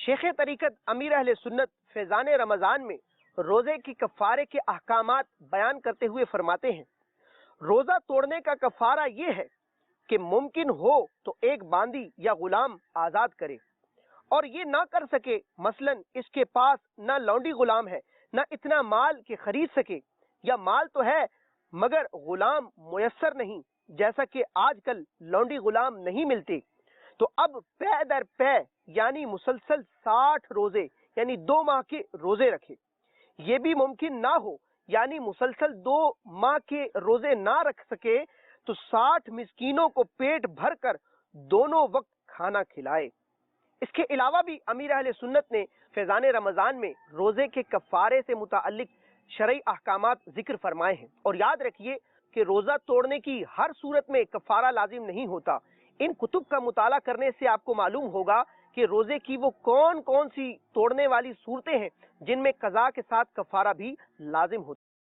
شیخ طریقت امیر اہل سنت فیضان رمضان میں روزے کی کفارے کے احکامات بیان کرتے ہوئے فرماتے ہیں، روزہ توڑنے کا کفارہ یہ ہے کہ ممکن ہو تو ایک باندی یا غلام آزاد کرے، اور یہ نہ کر سکے، مثلا اس کے پاس نہ لونڈی غلام ہے، نہ اتنا مال کہ خرید سکے، یا مال تو ہے مگر غلام میسر نہیں، جیسا کہ آج کل لونڈی غلام نہیں ملتے، تو اب پے در پے یعنی مسلسل 60 روزے یعنی 2 ماہ کے روزے رکھے۔ یہ بھی ممکن نہ ہو یعنی مسلسل 2 ماہ کے روزے نہ رکھ سکے تو 60 مسکینوں کو پیٹ بھر کر دونوں وقت کھانا کھلائے۔ اس کے علاوہ بھی امیر اہل سنت نے فیضان رمضان میں روزے کے کفارے سے متعلق شرعی احکامات ذکر فرمائے ہیں، اور یاد رکھیے کہ روزہ توڑنے کی ہر صورت میں کفارہ لازم نہیں ہوتا۔ ان کتب کا مطالعہ کرنے سے آپ کو معلوم ہوگا کہ روزے کی وہ کون کون سی توڑنے والی صورتیں ہیں جن میں قضاء کے ساتھ کفارہ بھی لازم ہوتا ہے۔